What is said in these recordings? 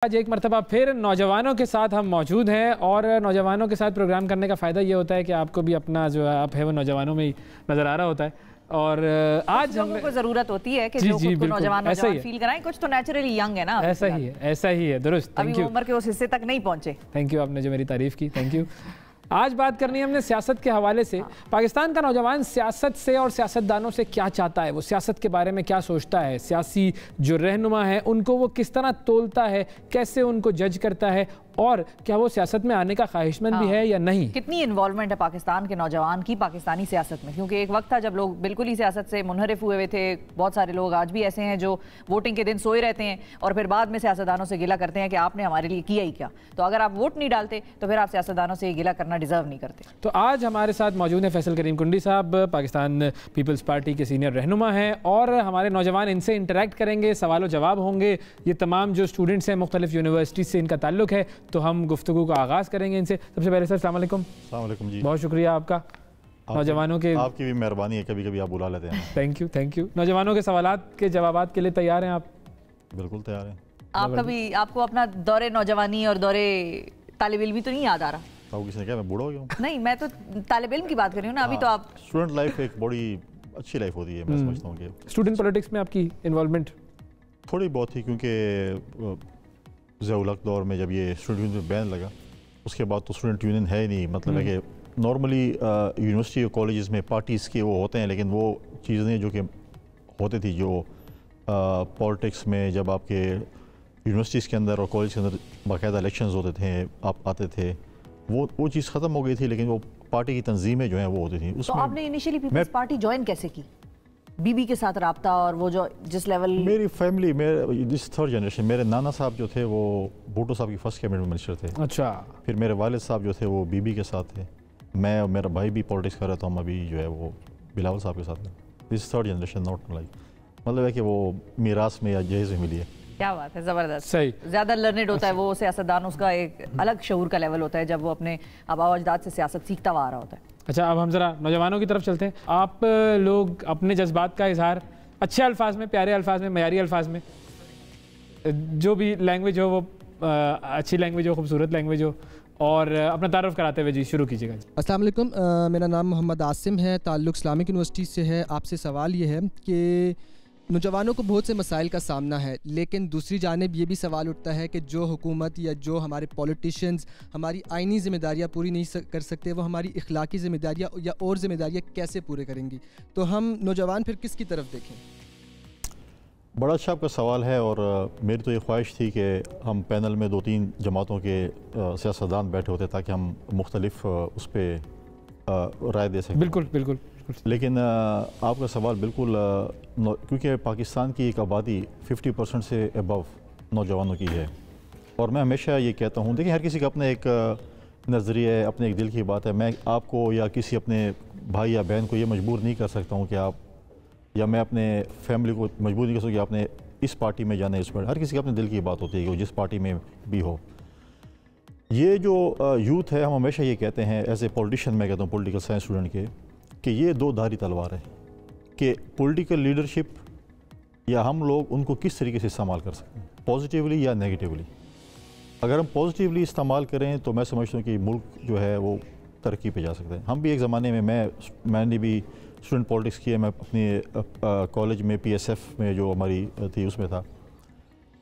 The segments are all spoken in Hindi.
आज एक मरतबा फिर नौजवानों के साथ हम मौजूद हैं और नौजवानों के साथ प्रोग्राम करने का फ़ायदा ये होता है कि आपको भी अपना जो आप है वो नौजवानों में ही नज़र आ रहा होता है। और आज लोगों को ज़रूरत होती है कि जो खुद को नौजवान फील कराएं। कुछ तो नेचुरली यंग है ना, ऐसा ही है दुरुस्त। अभी वो उम्र के उस हिस्से तक नहीं पहुंचे। थैंक यू, आपने जो मेरी तारीफ़ की, थैंक यू। आज बात करनी है हमने सियासत के हवाले से। पाकिस्तान का नौजवान सियासत से और सियासतदानों से क्या चाहता है, वो सियासत के बारे में क्या सोचता है, सियासी जो रहनुमा है उनको वो किस तरह तोलता है, कैसे उनको जज करता है और क्या वो सियासत में आने का ख्वाहिशमंद भी है या नहीं। कितनी इन्वॉल्वमेंट है पाकिस्तान के नौजवान की पाकिस्तानी सियासत में, क्योंकि एक वक्त था जब लोग बिल्कुल ही सियासत से मुनहरिफ हुए थे। बहुत सारे लोग आज भी ऐसे हैं जो वोटिंग के दिन सोए रहते हैं और फिर बाद में सियासतदानों से गिला करते हैं कि आपने हमारे लिए किया ही क्या। तो अगर आप वोट नहीं डालते तो फिर आप सियासतदानों से गिला करना डिजर्व नहीं करते। तो आज हमारे साथ मौजूद हैं फैसल करीम कुंडी साहब, पाकिस्तान पीपल्स पार्टी के सीनियर रहनुमा हैं और हमारे नौजवान इनसे इंटरेक्ट करेंगे, सवाल जवाब होंगे। ये तमाम जो स्टूडेंट्स हैं मुख्तलिफ यूनिवर्सिटी से इनका ताल्लुक है, तो हम गुफ्तगू का आगाज़ करेंगे इनसे। सबसे पहले सर अस्सलाम वालेकुम। अस्सलाम वालेकुम जी, बहुत शुक्रिया आपका। नौजवानों के आपकी भी मेहरबानी है, कभी कभी आप बुला लेते हैं। Thank you. नौजवानों के सवालात के जवाबात के लिए तैयार हैं आप? बिल्कुल तैयार हैं। आप कभी आपको अपना दौरे नौजवानी और दौरे तालिब इल्मी तो नहीं याद आ रहा? तो किसने कहा मैं बूढ़ा हो गया हूँ? नहीं, मैं तो तालिब इल्म की बात कर रही हूँ ना। अभी तो आप स्टूडेंट लाइफ एक बड़ी अच्छी लाइफ होती है। मैं समझता हूँ कि स्टूडेंट पॉलिटिक्स में आपकी इन्वॉल्वमेंट थोड़ी बहुत थी, क्योंकि ज़िया-उल-हक दौर में जब ये स्टूडेंट यूनियन बैन लगा उसके बाद तो स्टूडेंट यूनियन है ही नहीं। मतलब है कि नॉर्मली यूनिवर्सिटी और कॉलेजेस में पार्टीज़ के वो होते हैं, लेकिन वो चीज़ें जो कि होती थी जो पॉलिटिक्स में जब आपके यूनिवर्सिटीज़ के अंदर और कॉलेज के अंदर बाकायदा इलेक्शंस होते थे, आप आते थे, वो चीज़ ख़त्म हो गई थी। लेकिन वो पार्टी की तंजीमें जो हैं वो होती थी। तो आपने इनिशियली पीपल्स पार्टी ज्वाइन कैसे की? बीबी के साथ रब्ता और वो जो जिस लेवल मेरी फैमिली में दिस थर्ड जनरेशन, मेरे नाना साहब जो थे वो भुट्टो साहब की फर्स्ट कैबिनेट मिनिस्टर थे। अच्छा। फिर मेरे वालिद साहब जो थे वो बीबी के साथ थे। मैं और मेरा भाई भी पॉलिटिक्स कर रहा था, हम अभी जो है वो बिलावल साहब के साथ। This third generation, not like मतलब है कि वो मीरास में या जहेज में मिली है। क्या बात है, ज़बरदस्त। सही, ज़्यादा लर्नेड होता है वो सियासतदान, उसका एक अलग शऊर का लेवल होता है जब वो अपने आबा अजदाद से सियासत सीखता हुआ आ रहा होता है। अच्छा, अब हम ज़रा नौजवानों की तरफ चलते हैं। आप लोग अपने जज्बात का इजहार अच्छे अल्फाज में, प्यारे अल्फाज में, मयारी अल्फाज में, जो भी लैंग्वेज हो वो अच्छी लैंग्वेज हो, खूबसूरत लैंग्वेज हो, और अपना तारुफ कराते हुए जी शुरू कीजिएगा। अस्सलाम वालेकुम, मेरा नाम मोहम्मद आसिम है, ताल्लुक़ इस्लामिक यूनिवर्सिटी से है। आपसे सवाल ये है कि नौजवानों को बहुत से मसाइल का सामना है, लेकिन दूसरी जानिब ये भी सवाल उठता है कि जो हुकूमत या जो हमारे पॉलिटिशियंस हमारी आइनी ज़िम्मेदारियाँ पूरी नहीं कर सकते, वो हमारी इखलाकी ज़िम्मेदारियाँ या और ज़िम्मेदारियाँ कैसे पूरे करेंगी? तो हम नौजवान फिर किसकी तरफ देखें? बड़ा अच्छा आपका सवाल है, और मेरी तो ये ख्वाहिश थी कि हम पैनल में 2-3 जमातों के सियासतदान बैठे होते ताकि हम मुख्तलिफ उस पर राय दे सकें। बिल्कुल। लेकिन आपका सवाल बिल्कुल, क्योंकि पाकिस्तान की एक आबादी 50% से अबव नौजवानों की है, और मैं हमेशा ये कहता हूँ, देखिए हर किसी का अपना एक नज़रिया है, अपने एक दिल की बात है। मैं आपको या किसी अपने भाई या बहन को ये मजबूर नहीं कर सकता हूँ कि आप, या मैं अपने फैमिली को मजबूर नहीं कर सकता कि आपने इस पार्टी में जाना है, इस पर। हर किसी के अपने दिल की बात होती है कि वो जिस पार्टी में भी हो। ये जो यूथ है, हम हमेशा ये कहते हैं एज ए पॉलिटिशियन, मैं कहता हूँ पॉलिटिकल साइंस स्टूडेंट के, कि ये दो धारी तलवार है कि पॉलिटिकल लीडरशिप या हम लोग उनको किस तरीके से इस्तेमाल कर सकते हैं, पॉजिटिवली या नेगेटिवली। अगर हम पॉजिटिवली इस्तेमाल करें तो मैं समझता हूँ कि मुल्क जो है वो तरक्की पे जा सकते हैं। हम भी एक ज़माने में, मैंने भी स्टूडेंट पॉलिटिक्स किया, मैं अपने कॉलेज में PSF में जो हमारी थी उसमें था।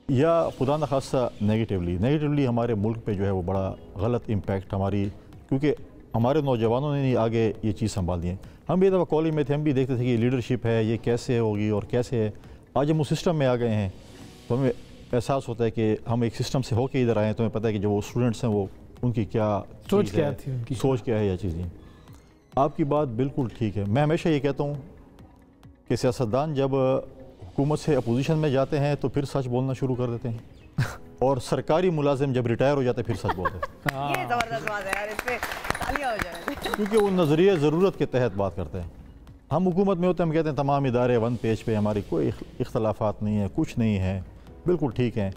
या खुदा न खास्ता नेगेटिवली हमारे मुल्क पे जो है वो बड़ा गलत इम्पैक्ट हमारी, क्योंकि हमारे नौजवानों ने आगे ये चीज़ संभाल दी है। हम भी दफ़ा कॉलेज में थे, हम भी देखते थे कि लीडरशिप है, ये कैसे होगी और कैसे है। आज हम उस सिस्टम में आ गए हैं तो हमें एहसास होता है कि हम एक सिस्टम से होके इधर आए हैं, तो हमें पता है कि जो वो स्टूडेंट्स हैं वो उनकी क्या सोच क्या थी, उनकी सोच क्या है, या चीज़ें। आपकी बात बिल्कुल ठीक है। मैं हमेशा ये कहता हूँ कि सियासतदान जब हुकूमत से अपोजिशन में जाते हैं तो फिर सच बोलना शुरू कर देते हैं और सरकारी मुलाजिम जब रिटायर हो जाते हैं फिर सच बोलते हैं। ये ज़बरदस्त बात है यार, इस पे तालियां हो जाए, क्योंकि वो नज़रिए ज़रूरत के तहत बात करते हैं। हम हुकूमत में होते हैं, हम कहते हैं तमाम इदारे वन पेज पे, हमारी कोई इख्तलाफात नहीं है, कुछ नहीं है, बिल्कुल ठीक है।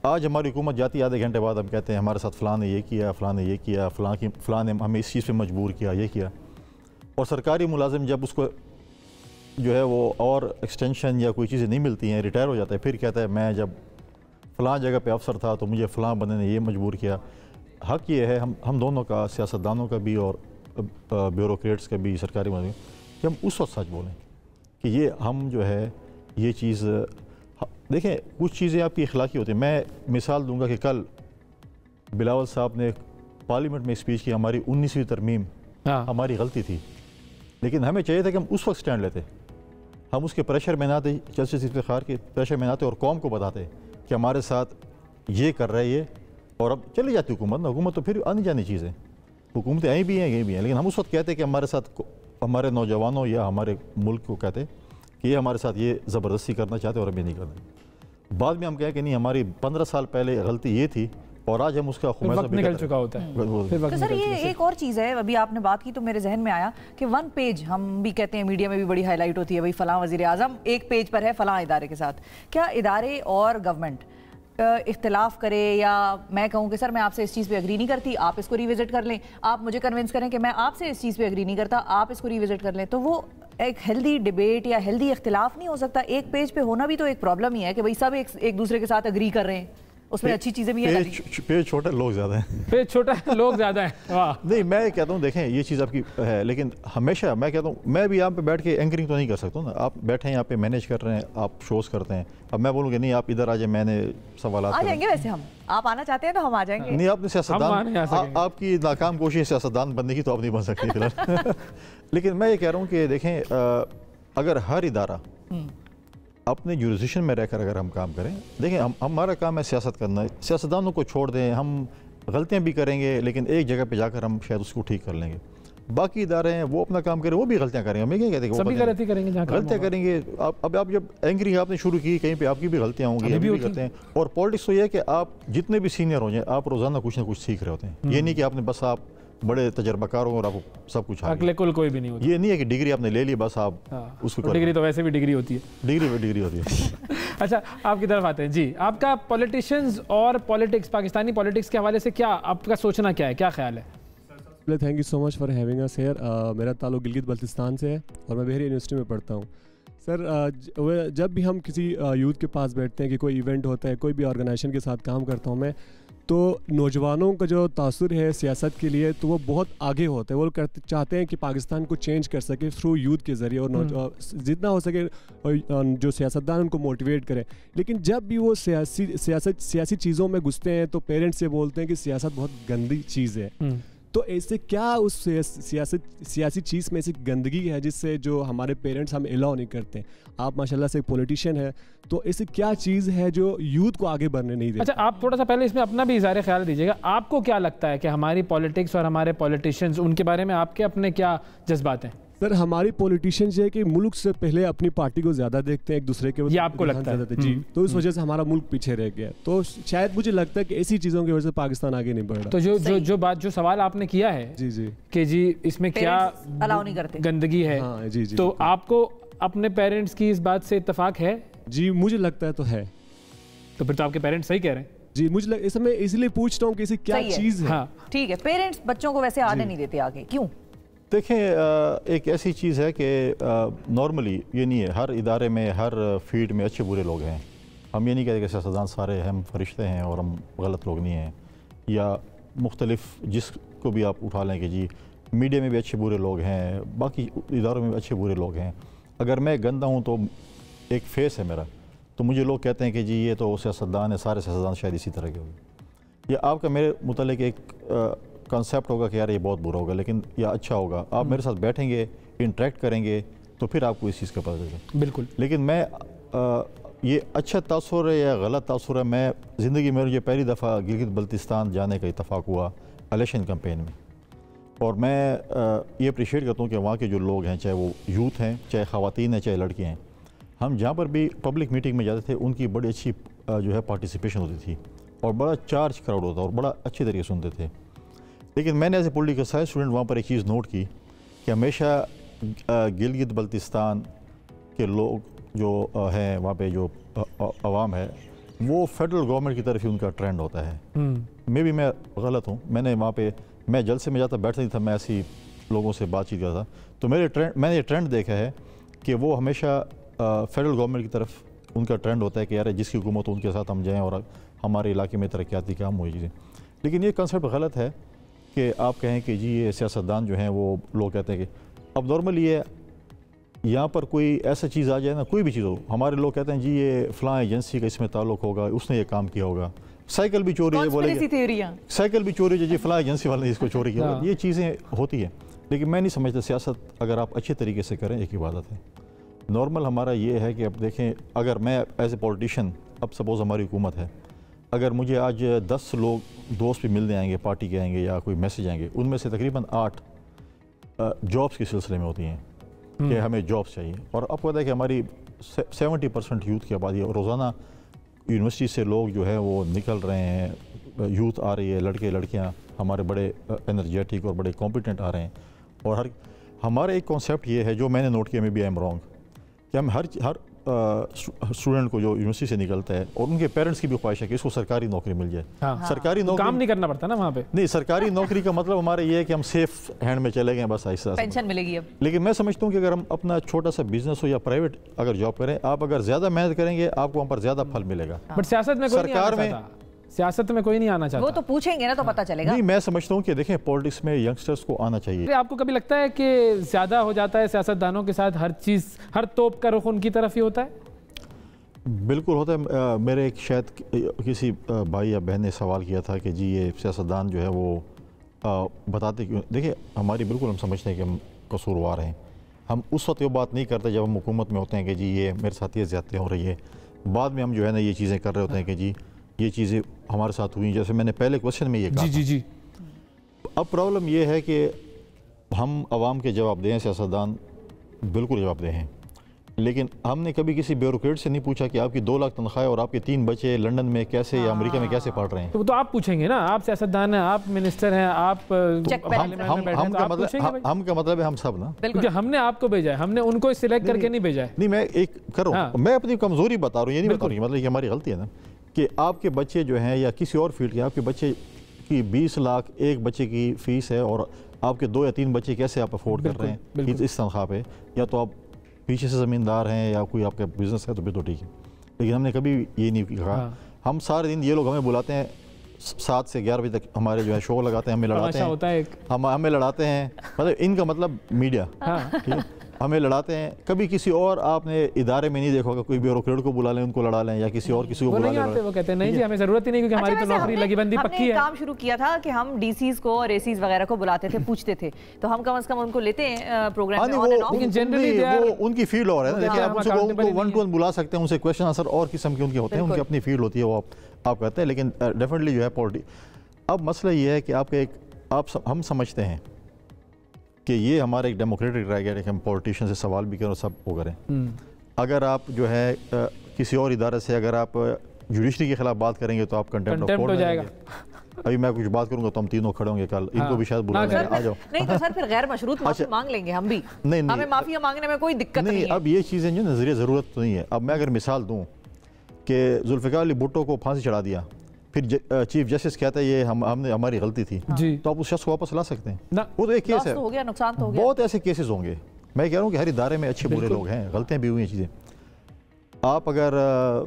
आज हमारी हुकूमत जाती है, आधे घंटे बाद हम कहते हैं हमारे साथ फ़लाँ ने ये किया, फ़लाँ ने ये किया, फ़लाँ ने हमें इस चीज़ पे मजबूर किया, ये किया। और सरकारी मुलाजिम जब उसको जो है वो और एक्सटेंशन या कोई चीज़ें नहीं मिलती हैं, रिटायर हो जाता है, फिर कहता है मैं जब फ़लाँ जगह पे अफसर था तो मुझे फ़लाँ बंदे ने ये मजबूर किया। हक ये है हम दोनों का, सियासतदानों का भी और ब्यूरोक्रेट्स का भी, सरकारी कि हम उस वक्त सच बोलें कि ये हम जो है ये चीज़ देखें, कुछ चीज़ें आपकी अखलाकी होती हैं। मैं मिसाल दूंगा कि कल बिलावल साहब ने पार्लियामेंट में स्पीच की, हमारी 19वीं तरमीम हमारी गलती थी, लेकिन हमें चाहिए था कि हम उस वक्त स्टैंड लेते, हम उसके प्रेशर में ना थे, जस्टिस इफ्तिखार के प्रेशर में ना थे और कौम को बताते कि हमारे साथ ये कर रहा है ये, और अब चली जाती हुकूमत तो फिर आनी जानी चीज़ें, हुकूमतें आई भी हैं यही भी हैं, लेकिन हम उस वक्त कहते कि हमारे साथ, हमारे नौजवानों या हमारे मुल्क को कहते कि ये हमारे साथ ये ज़बरदस्ती करना चाहते और हमें नहीं करना। बाद में हम कहें कि नहीं, हमारी 15 साल पहले गलती ये थी और आज हम उसका वक्त निकल चुका होता है। तो सर ये एक और चीज़ है, अभी आपने बात की तो मेरे जहन में आया कि 1 पेज, हम भी कहते हैं मीडिया में भी बड़ी हाईलाइट होती है, भाई फलां वज़ीर आज़म 1 पेज पर है फलां इदारे के साथ। क्या इदारे और गवर्नमेंट इख्तिलाफ करे, या मैं कहूँ कि सर मैं आपसे इस चीज़ पे एग्री नहीं करती, आप इसको रिविजिट कर लें, आप मुझे कन्विंस करें कि मैं आपसे इस चीज़ पे एग्री नहीं करता, आप इसको रिविजिट कर लें, तो वो एक हेल्दी डिबेट या हेल्दी इख्तिलाफ नहीं हो सकता? 1 पेज पे होना भी तो एक प्रॉब्लम ही है कि भाई सब एक दूसरे के साथ एग्री कर रहे हैं, उसमें अच्छी चीज़ें भी हैं। पेज छोटा, लोग ज़्यादा हैं। पेज छोटा, लोग ज़्यादा हैं। वाह। नहीं, मैं कहता हूँ देखें ये चीज़ आपकी है, लेकिन हमेशा मैं कहता हूँ, मैं भी यहाँ पे बैठ के एंकरिंग तो नहीं कर सकता ना। आप बैठे हैं यहाँ पे, मैनेज कर रहे हैं, आप शोज़ करते हैं, अब मैं बोलूँगा नहीं आप इधर आ जाए, मैंने सवाल आ जाएंगे। वैसे हम, आप आना चाहते हैं तो हम आ जाएंगे। नहीं, आपने सियासतदान, आपकी नाकाम कोशिश सियासतदान बनने की तो आप नहीं बन सकती फिलहाल। लेकिन मैं ये कह रहा हूँ कि देखें, अगर हर इदारा अपने जुरिस्डिक्शन में रहकर अगर हम काम करें, देखें हमारा काम है सियासत करना, सियासतदानों को छोड़ दें, हम गलतियां भी करेंगे लेकिन एक जगह पे जाकर हम शायद उसको ठीक कर लेंगे। बाकी इदारे हैं वो अपना काम करें, वो भी गलतियां करेंगे, हमें क्या कहते हैं, सभी गलती करेंगे, गलतियां करेंगे। अब आप जब एंकरिंग आपने शुरू की, कहीं पे आपकी भी गलतियां होंगी, हम भी करते हैं। और पॉलिटिक्स तो ये है कि आप जितने भी सीनियर हो जाए, आप रोजाना कुछ ना कुछ सीख रहे होते हैं। ये नहीं कि आपने बस आप बड़े तजर्बाकार हो और आपको सब कुछ अगले कुल कोई भी नहीं होता। ये नहीं है कि डिग्री आपने ले ली बस आप उसको, डिग्री तो वैसे भी डिग्री होती है, डिग्री होती है। अच्छा, आपकी तरफ आते हैं जी। आपका पॉलिटिशियंस और पॉलिटिक्स, पाकिस्तानी पॉलिटिक्स के हवाले से क्या आपका सोचना, क्या है, क्या ख्याल है? Thank you so much for having us here. मेरा ताल्लुक गिलगित बल्तिस्तान से है और मैं बहरी यूनिवर्सिटी में पढ़ता हूँ। सर जब भी हम किसी यूथ के पास बैठते हैं कि कोई इवेंट होता है, कोई भी ऑर्गेनाइजेशन के साथ काम करता हूँ मैं, तो नौजवानों का जो तासुर है सियासत के लिए तो वो बहुत आगे होता है। वो चाहते हैं कि पाकिस्तान को चेंज कर सके थ्रू यूथ के ज़रिए, और जितना हो सके जो सियासतदान उनको मोटिवेट करें। लेकिन जब भी वो सियासी चीज़ों में घुसते हैं तो पेरेंट्स से बोलते हैं कि सियासत बहुत गंदी चीज़ है। तो ऐसे क्या उस सियासी चीज़ में ऐसी गंदगी है जिससे जो हमारे पेरेंट्स हम अलाउ नहीं करते? आप माशाल्लाह से पॉलिटिशियन है, तो ऐसी क्या चीज़ है जो यूथ को आगे बढ़ने नहीं देती? अच्छा, आप थोड़ा सा पहले इसमें अपना भी इज़ारे ख्याल दीजिएगा। आपको क्या लगता है कि हमारी पॉलिटिक्स और हमारे पॉलिटिशियंस, उनके बारे में आपके अपने क्या जज्बात हैं? सर हमारी पॉलिटिशियंस जो है कि मुल्क से पहले अपनी पार्टी को ज़्यादा देखते हैं, एक दूसरे के, ये आपको लगता है? जी, तो इस वजह से हमारा मुल्क पीछे रह गया। तो शायद मुझे लगता है कि ऐसी चीज़ों की वजह से पाकिस्तान आगे नहीं बढ़ रहा। तो जो सवाल आपने किया है जी कि जी इसमें क्या अलाउ नहीं करते, गंदगी है, जी, तो आपको अपने पेरेंट्स की इस बात से इत्तेफाक है? जी, मुझे लगता है तो है। तो फिर तो आपके पेरेंट्स सही कह रहे हैं। जी, मुझे इसमें इसलिए पूछता हूँ कि ऐसी क्या चीज़ है। ठीक है, पेरेंट्स बच्चों को वैसे आने नहीं देते आगे, क्यों? देखें, एक ऐसी चीज़ है कि नॉर्मली ये नहीं है, हर इदारे में, हर फील्ड में अच्छे बुरे लोग हैं। हम ये नहीं कहते कि सियासतदान सारे हम फरिश्ते हैं और हम गलत लोग नहीं हैं, या मुख्तलिफ जिसको भी आप उठा लें कि जी मीडिया में भी अच्छे बुरे लोग हैं, बाकी इदारों में भी अच्छे बुरे लोग हैं। अगर मैं गंदा हूँ तो एक फेस है मेरा, तो मुझे लोग कहते हैं कि जी ये तो सियासतदान है, सारे सियासतदान शायद इसी तरह के होंगे। या आपका मेरे मुतालिक एक कॉन्सेप्ट होगा कि यार ये बहुत बुरा होगा, लेकिन या अच्छा होगा। आप मेरे साथ बैठेंगे, इंटरेक्ट करेंगे, तो फिर आपको इस चीज़ का पता चलेगा। बिल्कुल। लेकिन मैं ये अच्छा तासुर है या गलत तासुर है, मैं ज़िंदगी में मुझे पहली दफ़ा गिलगित बल्तिस्तान जाने का इत्तफाक हुआ इलेक्शन कैंपेन में, और मैं ये अप्रिशिएट करता हूँ कि वहाँ के जो लोग हैं, चाहे वो यूथ हैं, चाहे ख़वातीन हैं, चाहे लड़कियाँ हैं, हम जहाँ पर भी पब्लिक मीटिंग में जाते थे उनकी बड़ी अच्छी जो है पार्टिसिपेशन होती थी और बड़ा चार्ज क्राउड होता और बड़ा अच्छे तरीके से सुनते थे। लेकिन मैंने as a political science student वहाँ पर एक चीज़ नोट की कि हमेशा गिलगित बल्तिस्तान के लोग जो हैं, वहाँ पे जो आवाम है, वो फेडरल गवर्नमेंट की तरफ ही उनका ट्रेंड होता है। मे भी मैं गलत हूँ, मैंने वहाँ पे, मैं जलसे में जाता बैठता नहीं था, मैं ऐसी लोगों से बातचीत करता, तो मैंने ये ट्रेंड देखा है कि वो हमेशा फेडरल गवर्नमेंट की तरफ उनका ट्रेंड होता है कि यार जिसकी हुकूमत हो उनके साथ हम जाएँ और हमारे इलाके में तरक्याती काम हुई चीज़ें। लेकिन ये कंसेप्ट गलत है कि आप कहें कि जी ये सियासतदान जो हैं वो लोग कहते हैं कि अब नॉर्मली ये यहाँ पर कोई ऐसा चीज़ आ जाए ना, कोई भी चीज़ हो, हमारे लोग कहते हैं जी ये फ़लाँ एजेंसी का इसमें ताल्लुक़ होगा, उसने ये काम किया होगा। साइकिल भी चोरी है बोलेंगे, साइकिल भी चोरी है जी फ़लाँ एजेंसी वाले ने इसको चोरी किया, ये चीज़ें होती हैं। लेकिन मैं नहीं समझता सियासत अगर आप अच्छे तरीके से करें एक इबादत है। नॉर्मल हमारा ये है कि अब देखें, अगर मैं एज ए पॉलिटिशियन, अब सपोज़ हमारी हुकूमत है, अगर मुझे आज 10 लोग दोस्त भी मिलने आएंगे, पार्टी के आएंगे या कोई मैसेज आएंगे, उनमें से तकरीबन 8 जॉब्स के सिलसिले में होती हैं कि हमें जॉब्स चाहिए। और आपको पता है कि हमारी 70% यूथ की आबादी है। रोज़ाना यूनिवर्सिटी से लोग जो है वो निकल रहे हैं, यूथ आ रही है, लड़के लड़कियां हमारे बड़े एनर्जेटिक और बड़े कॉम्पिटेंट आ रहे हैं। और हमारा एक कॉन्सेप्ट ये है जो मैंने नोट किया, maybe I am wrong, कि हम हर स्टूडेंट को जो यूनिवर्सिटी से निकलता है और उनके पेरेंट्स की भी ख्वाहिश है कि इसको सरकारी नौकरी मिल जाए। सरकारी नौकरी काम नहीं करना पड़ता ना वहाँ पे। नहीं, सरकारी नौकरी का मतलब हमारा ये है कि हम सेफ हैंड में चले गए, बस ऐसा पेंशन मिलेगी अब। लेकिन मैं समझता हूँ कि अगर हम अपना छोटा सा बिजनेस हो या प्राइवेट अगर जॉब करें, आप अगर ज़्यादा मेहनत करेंगे आपको वहाँ पर ज़्यादा फल मिलेगा। बट सियासत में सियासत में कोई नहीं आना चाहता। वो तो पूछेंगे ना तो पता चलेगा। नहीं, मैं समझता हूँ कि देखें पॉलिटिक्स में यंगस्टर्स को आना चाहिए। आपको कभी लगता है कि ज़्यादा हो जाता है सियासतदानों के साथ, हर चीज़, हर तोप का रुख उनकी तरफ ही होता है? बिल्कुल होता है। मेरे एक शायद किसी भाई या बहन ने सवाल किया था कि जी ये सियासतदान जो है वो बताते क्यों। देखिए हमारी बिल्कुल हम समझते हैं कि हम कसूरवार हैं। हम उस वक्त ये बात नहीं करते जब हम हुकूमत में होते हैं कि जी ये मेरे साथ ये ज़्यादतियाँ हो रही है। बाद में हम जो है ना ये चीज़ें कर रहे होते हैं कि जी ये चीज़ें हमारे साथ हुई, जैसे मैंने पहले क्वेश्चन में ये कहा। जी। अब प्रॉब्लम ये है कि हम आवाम के जवाबदेह हैं, सियासतदान बिल्कुल जवाबदेह हैं, लेकिन हमने कभी किसी ब्यूरोक्रेट से नहीं पूछा कि आपकी 2 लाख तनख्वाह और आपके 3 बच्चे लंदन में कैसे या अमरीका में कैसे पढ़ रहे हैं। तो आप पूछेंगे ना, आप सियासतदान हैं, आप मिनिस्टर हैं, आप हम का मतलब है हम सब ना, क्योंकि हमने आपको भेजा है, हमने उनको सिलेक्ट करके नहीं भेजा है। नहीं, मैं एक करूँ, मैं अपनी कमजोरी बता रहा हूँ, ये नहीं बता रहा हूँ मतलब ये हमारी गलती है ना कि आपके बच्चे जो हैं या किसी और फील्ड के आपके बच्चे की 20 लाख एक बच्चे की फ़ीस है और आपके 2 या 3 बच्चे कैसे आप अफोर्ड कर रहे हैं इस तनख्वाह पे। या तो आप पीछे से ज़मींदार हैं या कोई आपका बिजनेस है तो फिर तो ठीक है, लेकिन हमने कभी ये नहीं कहा। हम सारे दिन ये लोग हमें बुलाते हैं 7 से 11 बजे तक हमारे जो है शो लगाते हैं, हमें लड़ाते हैं, हमें लड़ाते हैं, मतलब इनका मतलब मीडिया, ठीक है, हमें लड़ाते हैं। कभी किसी और आपने इदारे में नहीं देखा होगा, कोई ब्यूरोक्रेट को बुला लें, उनको लड़ा लें, या किसी और किसी को बुला लें, वो कहते हैं नहीं जी हमें ज़रूरत ही नहीं क्योंकि हमारी तो नौकरी लगी बंदी पक्की है। काम शुरू किया था कि हम डीसीज को और एसीज वगैरह को बुलाते थे, पूछते थे, तो हम कम से कम उनको लेते हैं प्रोग्राम में ऑन एंड ऑफ। लेकिन जनरली वो उनकी फील्ड और है, देखिए आप उनको 1-to-1 बुला सकते हैं, उनसे क्वेश्चन आंसर और किस्म के उनके होते हैं, उनकी अपनी फील्ड होती है, वो आप कहते हैं। लेकिन डेफिनेटली जो है पॉलिटिक्स, अब मसला ये है कि आपके हम समझते हैं कि ये हमारा एक डेमोक्रेटिक राइट है कि हम पॉलिटिशियन से सवाल भी करें और सब वो करें। अगर आप जो है किसी और इदारे से अगर आप जुडिशरी के खिलाफ बात करेंगे तो आप कंटेम्प्ट ऑफ कोर्ट हो जाएगा। अभी मैं कुछ बात करूंगा तो हम तीनों खड़े होंगे कल, इनको भी शायद बुला लेंगे, आ जाओ। नहीं तो सर फिर गैर मशरूत माफी मांग लेंगे हम भी। नहीं, हमें माफिया मांगने में कोई दिक्कत नहीं है। अब ये चीज़ें जो नजरिए ज़रूरत तो नहीं है। अब मैं अगर मिसाल दूँ कि जुल्फ़िकार अली भुट्टो को फांसी चढ़ा दिया, फिर चीफ जस्टिस कहता है ये हमने हमारी गलती थी, तो आप उस शख्स को वापस ला सकते हैं ना? वो तो एक केस है, हो गया, नुकसान तो हो गया। बहुत ऐसे केसेस होंगे। मैं कह रहा हूँ कि हर इदारे में अच्छे बुरे लोग हैं, गलतियाँ भी हुई हैं चीज़ें। आप अगर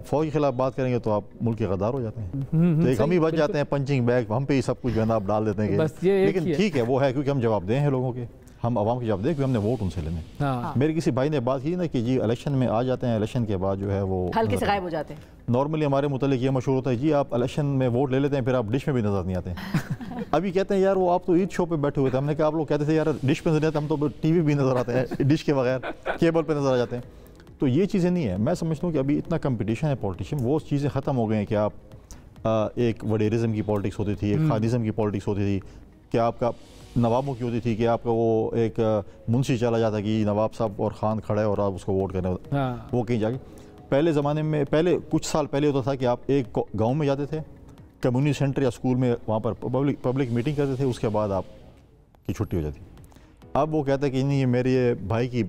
फौज के खिलाफ बात करेंगे तो आप मुल्क के गद्दार हो जाते हैं। तो एक हम ही बच जाते हैं, पंचिंग बैग हम पे ही सब कुछ जो है ना आप डाल देते हैं। लेकिन ठीक है, वो है क्योंकि हम जवाबदेह हैं लोगों के, हम आवाम के जवाबदेह क्योंकि हमने वोट उनसे लेने। मेरे किसी भाई ने बात की ना कि जी इलेक्शन में आ जाते हैं, इलेक्शन के बाद जो है वो हल्के से गायब हो जाते हैं। नॉर्मली हमारे मुतालिक ये मशहूर होता है जी आप इलेक्शन में वोट ले लेते हैं फिर आप डिश में भी नजर नहीं आते हैं। अभी कहते हैं यार वो आप तो ईद शो पे बैठे हुए थे, हमने कहा आप लोग कहते थे यार डिश पे नजर आते, हम तो टीवी भी नजर आते हैं, डिश के बगैर केबल पे नजर आ जाते हैं। तो ये चीज़ें नहीं है। मैं समझता हूँ कि अभी इतना कंपटीशन है पॉलिटिशियन, वो चीज़ें ख़त्म हो गई हैं कि आप एक वडेरिज्म की पॉलिटिक्स होती थी, एक खादिज़म की पॉलिटिक्स होती थी, कि आपका नवाबों की होती थी कि आपका वो एक मुंशी चला जाता कि नवाब साहब और ख़ान खड़ा है और आप उसको वोट करने वो कहीं जाके। पहले ज़माने में पहले कुछ साल पहले होता था कि आप एक गांव में जाते थे, कम्युनिटी सेंटर या स्कूल में, वहाँ पर पब्लिक मीटिंग करते थे, उसके बाद आपकी छुट्टी हो जाती। अब वो कहता है कि नहीं ये मेरे भाई की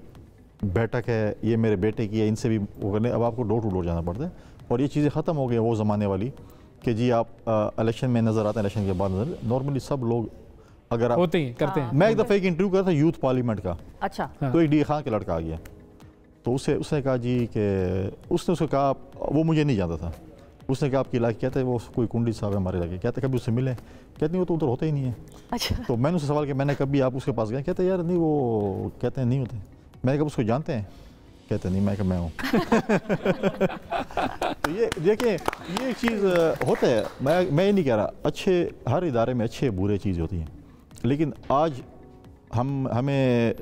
बैठक है, ये मेरे बेटे की है, इनसे भी वो करने। अब आपको डोर टू डोर जाना पड़ता है और ये चीज़ें ख़त्म हो गई वो ज़माने वाली कि जी आप इलेक्शन में नज़र आते हैं, इलेक्शन के बाद नजर। नॉर्मली सब लोग अगर आप होते हैं करते हैं। मैं एक दफ़ा एक इंटरव्यू कर था यूथ पार्लियामेंट का, अच्छा, तो एक डी खान का लड़का आ गया, तो उसने कहा जी कि उसने कहा वो मुझे नहीं जानता था, उसने कहा आपकी इलाके, कहते हैं वो कोई कुंडी साहब है हमारे इलाके, कहते कभी उससे मिले, कहते नहीं वो तो उधर होता ही नहीं है। अच्छा। तो मैंने उससे सवाल किया, मैंने कभी आप उसके पास गए, कहते यार नहीं वो, कहते हैं नहीं होते। मैंने कहा उसको जानते हैं, कहते नहीं, मैं मैं हूँ। तो ये देखिए ये चीज़ होता है, मैं ये नहीं कह रहा, अच्छे हर इदारे में अच्छे बुरे चीज़ होती हैं, लेकिन आज हमें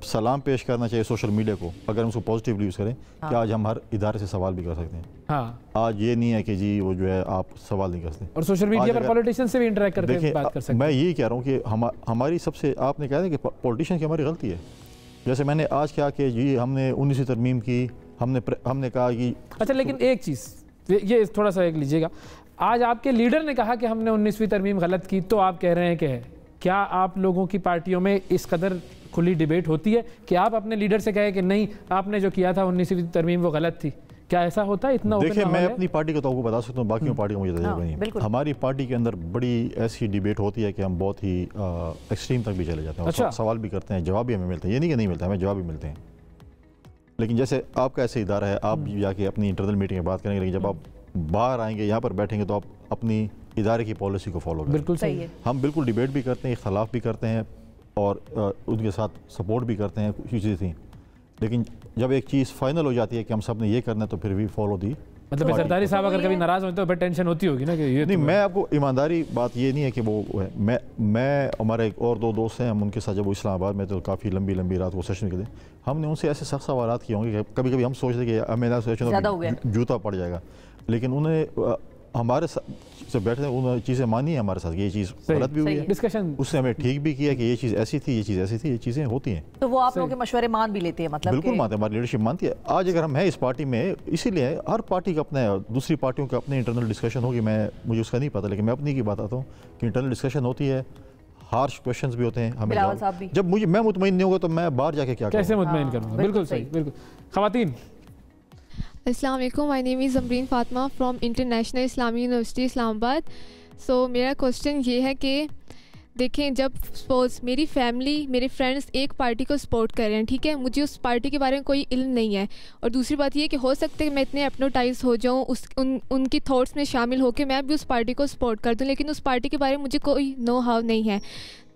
सलाम पेश करना चाहिए सोशल मीडिया को, अगर हम उसको पॉजिटिवली यूज़ करें। हाँ। कि आज हम हर इदारे से सवाल भी कर सकते हैं। हाँ। आज ये नहीं है कि जी वो जो है आप सवाल नहीं कर सकते, और सोशल मीडिया पर पॉलिटिशियन से भी इंटरेक्ट करके बात कर सकते हैं। मैं यही कह रहा हूँ कि हमारी सबसे, आपने कहा ना कि पॉलिटिशियन की हमारी गलती है। जैसे मैंने आज क्या कि जी हमने 19वीं तरमीम की, हमने कहा कि अच्छा, लेकिन एक चीज़ ये थोड़ा सा एक लीजिएगा, आज आपके लीडर ने कहा कि हमने 19वीं तरमीम गलत की, तो आप कह रहे हैं कि है, क्या आप लोगों की पार्टियों में इस कदर खुली डिबेट होती है कि आप अपने लीडर से कहें कि नहीं आपने जो किया था 19वीं तरमीम वो गलत थी? क्या ऐसा होता है? इतना देखिए मैं अपनी पार्टी को तो आपको बता सकता हूँ, बाकी पार्टियों को मुझे तजुर्बा नहीं। हमारी पार्टी के अंदर बड़ी ऐसी डिबेट होती है कि हम बहुत ही एक्सट्रीम तक भी चले जाते हैं। अच्छा। सवाल भी करते हैं, जवाब भी हमें मिलते हैं, ये नहीं कि नहीं मिलता, हमें जवाब भी मिलते हैं। लेकिन जैसे आपका ऐसे इदारा है, आप जाके अपनी इंटरनल मीटिंग में बात करेंगे, लेकिन जब आप बाहर आएंगे, यहाँ पर बैठेंगे, तो आप अपनी इदारे की पॉलिसी को फॉलो करें। बिल्कुल सही है। हम बिल्कुल डिबेट भी करते हैं, इख्तलाफ भी करते हैं, और उनके साथ सपोर्ट भी करते हैं, कुछ चीज़ें थी। लेकिन जब एक चीज़ फाइनल हो जाती है कि हम सब ने ये करना है, तो फिर भी फॉलो दी। मतलब सरदारी साहब अगर कभी नाराज़ होते तो फिर टेंशन होती होगी ना कि ये नहीं, मैं आपको ईमानदारी बात ये नहीं है कि वो है, मैं हमारे एक और 2 दोस्त हैं, हम उनके साथ जब वो इस्लामाबाद में तो काफ़ी लंबी रात को सेशन के थे, हमने उनसे ऐसे सख्त सवाल किए होंगे कि कभी कभी हम सोचते कि हमें ना सोचना जूता पड़ जाएगा, लेकिन उन्हें हमारे से बैठे उन्होंने चीज़ें मानी है हमारे साथ, ये चीज़ गलत भी हुई है, डिस्कशन उसने हमें ठीक भी किया कि ये चीज़ ऐसी थी, ये चीज़ ऐसी थी, ये चीज़ें होती हैं। तो वो आप लोगों के मशवरे मान भी लेते हैं? मतलब बिल्कुल मानते हैं, हमारी लीडरशिप मानती है। आज अगर हम हैं इस पार्टी में, इसीलिए हर पार्टी का अपना है, दूसरी पार्टियों का अपने इंटरनल डिस्कशन होगी, मुझे उसका नहीं पता, लेकिन मैं अपनी की बात आता हूँ कि इंटरनल डिस्कशन होती है, हार्श क्वेश्चंस भी होते हैं हमें। जब मैं मुतमईन नहीं होगा तो मैं बाहर जाके क्या कैसे मुतमईन करूँगा? बिल्कुल सही, बिल्कुल। ख़वातीन, अस्सलाम वालेकुम, my name is Zamreen Fatima from international Islami university Islamabad. So मेरा क्वेश्चन ये है कि देखें, जब सपोज मेरी फैमिली, मेरे फ्रेंड्स एक पार्टी को सपोर्ट कर रहे हैं, ठीक है, मुझे उस पार्टी के बारे में कोई इल्म नहीं है, और दूसरी बात ये कि हो सकता है कि मैं इतने एप्नोटाइज हो जाऊँ उनकी थॉट्स में शामिल होकर मैं भी उस पार्टी को सपोर्ट कर दूँ, लेकिन उस पार्टी के बारे में मुझे कोई नो हाउ नहीं है।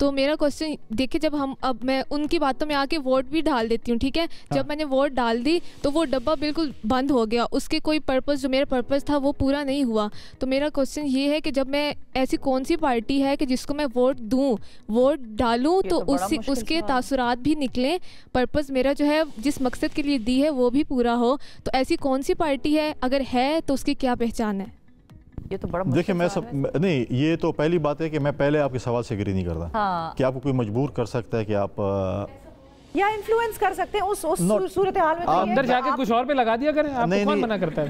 तो मेरा क्वेश्चन देखिए, जब अब मैं उनकी बातों में आके वोट भी डाल देती हूँ, ठीक है, जब मैंने वोट डाल दी तो वो डब्बा बिल्कुल बंद हो गया, उसके कोई पर्पस, जो मेरा पर्पस था वो पूरा नहीं हुआ। तो मेरा क्वेश्चन ये है कि जब मैं ऐसी कौन सी पार्टी है कि जिसको मैं वोट दूँ, वोट डालूँ, तो उसके तासुरात भी निकलें, पर्पस मेरा जो है जिस मकसद के लिए दी है वो भी पूरा हो। तो ऐसी कौन सी पार्टी है, अगर है तो उसकी क्या पहचान है? ये तो बड़ा देखिए मैं सब नहीं, ये तो पहली बात है कि मैं पहले आपके सवाल से एग्री नहीं करता। हाँ। कि आपको कोई मजबूर कर सकता है कि आप या इन्फ्लुएंस कर सकते हैं उस सूरत हाल में, तो अंदर जाके कुछ और पे लगा दिया करें, आपको कौन मना करता है?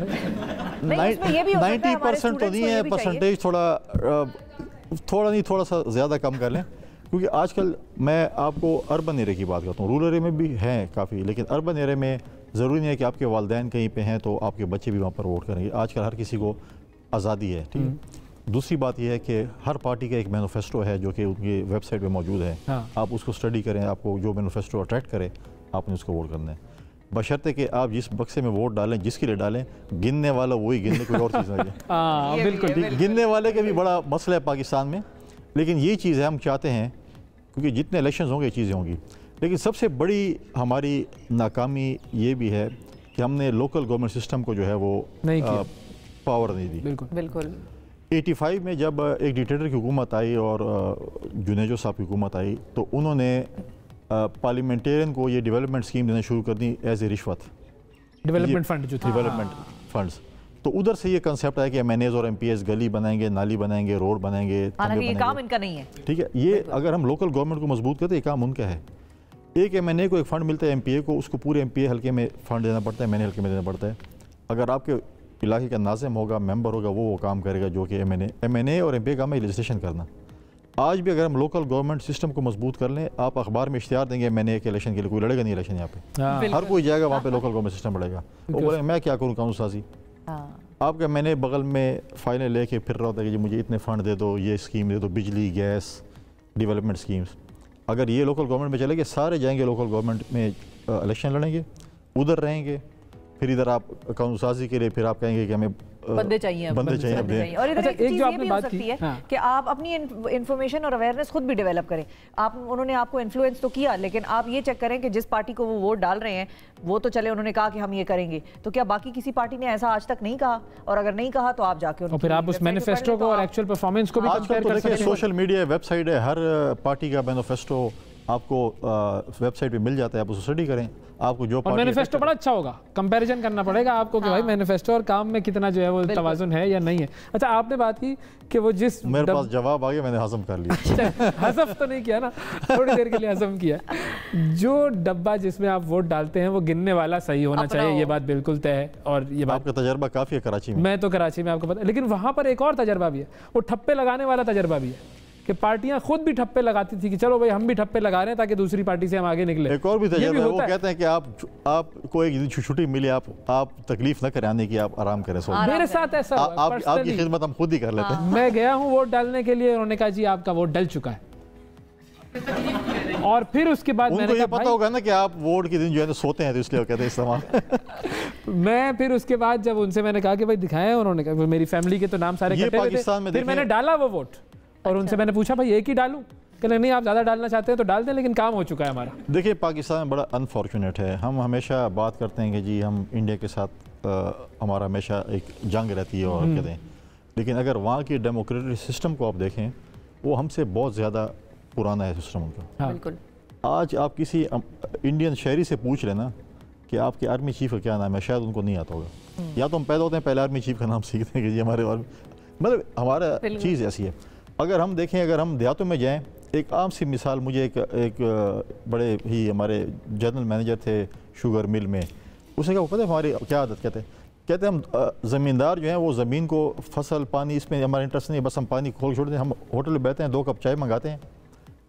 90% तो नहीं है, परसेंटेज थोड़ा सा ज़्यादा कम कर लें, क्योंकि आजकल मैं आपको अर्बन एरिया की बात करता हूँ, रूरल एरिया में भी हैं काफ़ी, लेकिन अर्बन एरिया में ज़रूरी नहीं है कि आपके वालिदैन कहीं पे हैं तो आपके बच्चे भी वहाँ पर वोट करेंगे। आजकल हर किसी को आज़ादी है, ठीक है। दूसरी बात यह है कि हर पार्टी का एक मैनिफेस्टो है जो कि उनकी वेबसाइट पे मौजूद है। हाँ। आप उसको स्टडी करें, आपको जो मैनिफेस्टो अट्रैक्ट करे आपने उसको वोट करना है, बशर्ते कि आप जिस बक्से में वोट डालें, जिसके लिए डालें, गिनने वाला वही गिनने, कोई और चीज़ नहीं है। बिल्कुल ठीक। गिनने वाले के भी बड़ा मसला है पाकिस्तान में, लेकिन ये चीज़ है हम चाहते हैं, क्योंकि जितने इलेक्शन होंगे ये चीज़ें होंगी, लेकिन सबसे बड़ी हमारी नाकामी ये भी है कि हमने लोकल गवर्नमेंट सिस्टम को जो है वो पावर नहीं दी। बिल्कुल 85 में जब एक डिक्टेटर की हुकूमत आई और जुनेजो साहब की हुकूमत आई, तो उन्होंने पार्लियामेंटेरियन को ये डेवलपमेंट स्कीम देना शुरू कर दी एज ए रिश्वत, डेवलपमेंट फंड जो थे, डेवलपमेंट फंड्स। तो उधर से ये कंसेप्ट है कि MNAs और MPs गली बनाएंगे, नाली बनाएंगे, रोड बनाएंगे, ये काम इनका नहीं है, ठीक है। ये अगर हम लोकल गवर्नमेंट को मजबूत करते, ये काम उनका है। एक MNA को एक फ़ंड मिलता है, MPA को उसको पूरे MPA हल्के में फ़ंड देना पड़ता है, MNA हल्के में देना पड़ता है। अगर आपके इलाके का नाज़िम होगा, मेंबर होगा, वो काम करेगा जो कि MNA और MPA काम है लेजिस्लेशन करना। आज भी अगर हम लोकल गवर्नमेंट सिस्टम को मजबूत कर लें, आप अखबार में इश्तिहार देंगे MNA के इलेक्शन के लिए, कोई लड़ेगा नहीं इलेक्शन यहाँ पे, हर कोई जाएगा वहाँ पे, लोकल गवर्नमेंट सिस्टम बढ़ेगा। वो बोले मैं क्या करूँ कानून साजी, आपका मैंने बगल में फाइलें लेके फिर रहा होता है कि मुझे इतने फ़ंड दे दो, ये स्कीम दे दो, बिजली, गैस, डेवलपमेंट स्कीम्स। अगर ये लोकल गवर्नमेंट में चलेंगे, सारे जाएंगे लोकल गवर्नमेंट में, इलेक्शन लड़ेंगे, उधर रहेंगे, फिर इधर आप कानून साजी के लिए फिर आप कहेंगे कि हमें बंदे चाहिए बंदे चाहिए। और इधर अच्छा, एक चीज़ जो ये आपने भी हो बात सकती की, है हाँ। कि आप अपनी इन्फॉर्मेशन और अवेयरनेस खुद भी डेवलप करें। उन्होंने आपको इन्फ्लुएंस तो किया, लेकिन आप ये चेक करें कि जिस पार्टी को वो वोट डाल रहे हैं वो तो चले उन्होंने कहा कि हम ये करेंगे, तो क्या बाकी किसी पार्टी ने ऐसा आज तक नहीं कहा? और अगर नहीं कहा तो आप जाके और फिर आप उस मैनिफेस्टो को और एक्चुअल परफॉर्मेंस को भी आजकल कंपेयर तो कर देखिए सकते हैं। सोशल मीडिया वेबसाइट है, हर पार्टी का मैनिफेस्टो आपको वेबसाइट पे मिल जाता है, आप उसे स्टडी करें। आपको जो और पार्टी मैनिफेस्टो बड़ा अच्छा होगा, कंपैरिजन करना पड़ेगा आपको कि भाई मैनिफेस्टो और काम में कितना जो है वो तवाजुन है या नहीं है। अच्छा, आपने बात की कि वो जिस मेरे पास जवाब आ गया, मैंने हजम कर लिया। हजम तो नहीं किया ना, थोड़ी देर के लिए हजम किया। जो डब्बा जिसमें आप वोट डालते हैं वो गिनने वाला सही होना चाहिए, ये बात बिल्कुल तय है। और ये बात आपका तजर्बा काफ़ी है कराची में। मैं तो कराची में, आपको पता है, लेकिन वहाँ पर एक और तजर्बा भी है, वो ठप्पे लगाने वाला तजर्बा भी है कि पार्टियां खुद भी ठप्पे लगाती थी कि चलो भाई हम भी ठप्पे लगा रहे हैं ताकि दूसरी पार्टी से हम आगे निकले। एक और भी तजर्बा है, वो कहते हैं कि आपको एक दिन छुट्टी मिली, आप तकलीफ न करें आने की, आप आराम करें। मेरे साथ ऐसा हुआ है, आपकी personally। खिदमत हम खुद ही कर लेते हैं। मैं गया हूँ वोट डालने के लिए, उन्होंने कहा जी आपका वोट डल चुका है। और फिर उसके बाद उनको मैंने ये कहा पता होगा ना कि आप वोट के दिन जो है सोते हैं, तो इसलिए वो कहते हैं इस्तेमाल। मैं फिर उसके बाद जब उनसे मैंने कहा कि भाई दिखाएं, उन्होंने कहा मेरी फैमिली के तो नाम सारे ये कटे हुए थे। पाकिस्तान में फिर मैंने डाला वो वोट और उनसे मैंने पूछा भाई एक ही डालूं? कहते नहीं, आप ज़्यादा डालना चाहते हैं तो डाल दें, लेकिन काम हो चुका है हमारा। देखिए, पाकिस्तान बड़ा अनफॉर्चुनेट है। हम हमेशा बात करते हैं कि जी हम इंडिया के साथ हमारा हमेशा एक जंग रहती है और कहते हैं, लेकिन अगर वहाँ की डेमोक्रेटिक सिस्टम को आप देखें, वो हमसे बहुत ज़्यादा पुराना है सिस्टम उनका। हाँ। बिल्कुल। आज आप किसी इंडियन शहरी से पूछ लेना कि आपके आर्मी चीफ का क्या नाम है, शायद उनको नहीं आता होगा। या तो हम पैदा होते हैं पहले आर्मी चीफ का नाम सीखते हैं कि जी हमारे मतलब हमारा चीज़ ऐसी है। अगर हम देखें, अगर हम देहातों में जाएं, एक आम सी मिसाल, मुझे एक बड़े ही हमारे जनरल मैनेजर थे शुगर मिल में, उसने कहा पता है हमारी क्या आदत, कहते हम ज़मींदार जो हैं वो ज़मीन को फसल पानी इसमें हमारा इंटरेस्ट नहीं, बस हम पानी खोल छोड़ते हैं। हम होटल में बैठते हैं, 2 कप चाय मंगाते हैं,